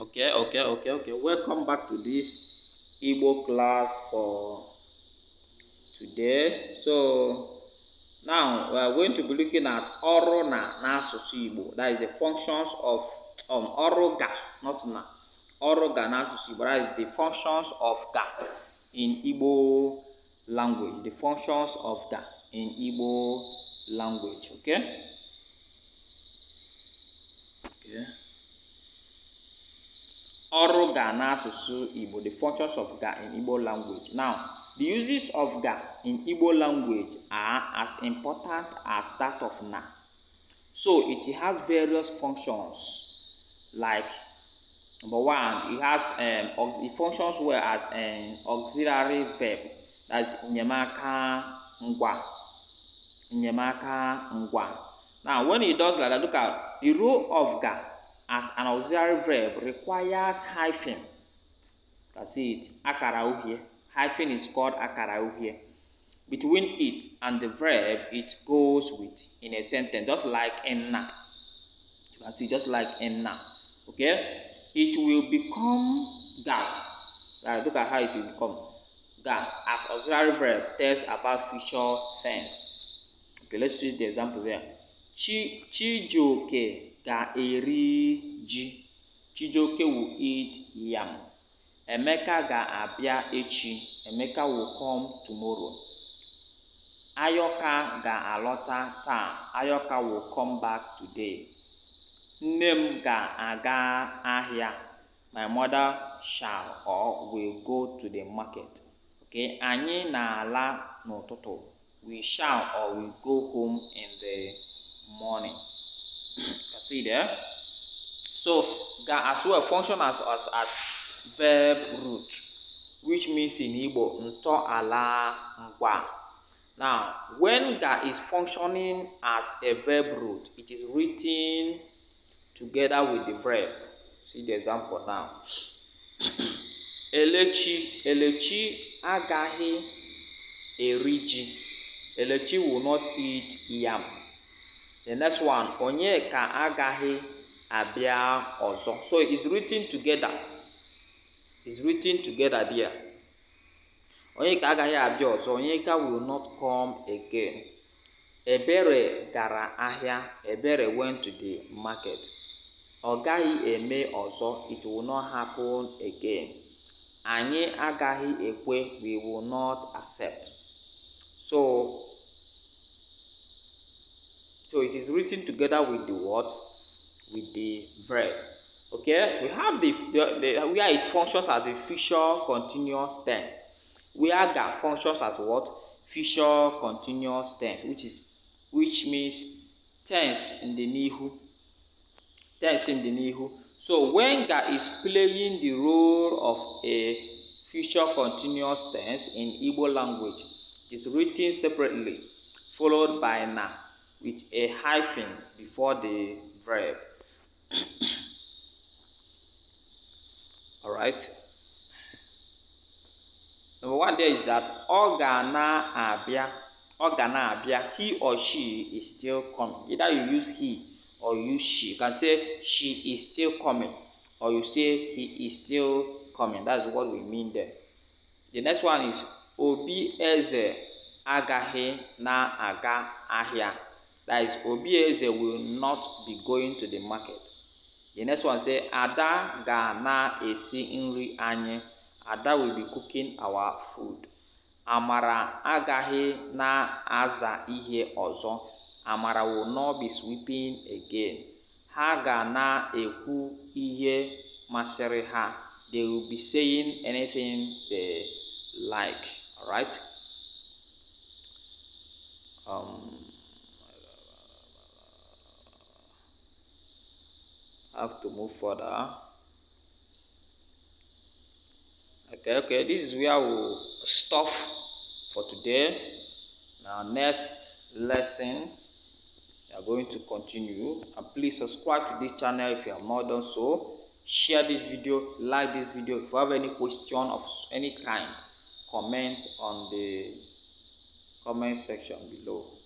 Okay. Welcome back to this Igbo class for today. So now we are going to be looking at ọrụ na asụsụ Igbo. That is the functions of ọrụ ga, not na. Ọrụ ga na asụsụ Igbo. That is the functions of ga in Igbo language. The functions of ga in Igbo language. Okay. Ọrụ ga n'asụsụ Igbo, the functions of ga in Igbo language. Now, the uses of ga in Igbo language are as important as that of na. So, it has various functions. Like, number one, it has it functions well as an auxiliary verb. That's nyemaka ngwa. Nyemaka ngwa. Now, when it does like that, look at the role of ga as an auxiliary verb requires hyphen. That's it. Akara uhie. Hyphen is called akara uhie. Between it and the verb, it goes with in a sentence, just like enna. You can see, just like enna. Okay? It will become ga. Look at how it will become ga as auxiliary verb tells about future tense. Okay, let's read the examples here. Chijioke ga-eri ji. Chijioke will eat yam. Emeka ga-abịa echi. Emeka will come tomorrow. Ayoka ga-alọta taa. Ayoka will come back today. Nne m ga-aga ahịa. My mother shall or will go to the market. Okay, anyị na-ala n'ụtụtụ. We shall or will go home in the morning. You can see there. So ga as well function as verb root, which means in Igbo ntọala ngwa. Now, when ga is functioning as a verb root, it is written together with the verb. See the example now. Elechi agaghị eri ji. Elechi will not eat yam. The next one, Onyeka agaghị abịa ọzọ. So it's written together. It's written together there. Onyeka agaghị abịa ọzọ. Onyeka will not come again. Ebere gara ahịa. Ebere went to the market. Ọ gaghị eme ọzọ. It will not happen again. Anyị agaghị ekwe. We will not accept. So it is written together with the what? With the verb. Okay, we have the where it functions as the future continuous tense. Where ga functions as what? Future continuous tense, which means tense in the n'ihu. Tense in the n'ihu. So when ga is playing the role of a future continuous tense in Igbo language, it is written separately, followed by na, with a hyphen before the verb. Alright. Number one there is that ọ ga na-abịa, he or she is still coming. Either you use he or you use she. You can say she is still coming, or you say he is still coming. That's what we mean there. The next one is Obi Eze agaghị na-aga ahịa. That is, Obi Eze will not be going to the market. The next one says, Ada ga na-esi nri anyị. Ada will be cooking our food. Amara agaghị na-aza ihe ọzọ. Amara will not be sweeping again. Ha ga na-ekwu ihe masịrị ha. They will be saying anything they like. Alright? I have to move further. Okay, this is where we'll stop for today. Now, next lesson, we are going to continue. And please subscribe to this channel if you have not done so. Share this video, like this video. If you have any question of any kind, comment on the comment section below.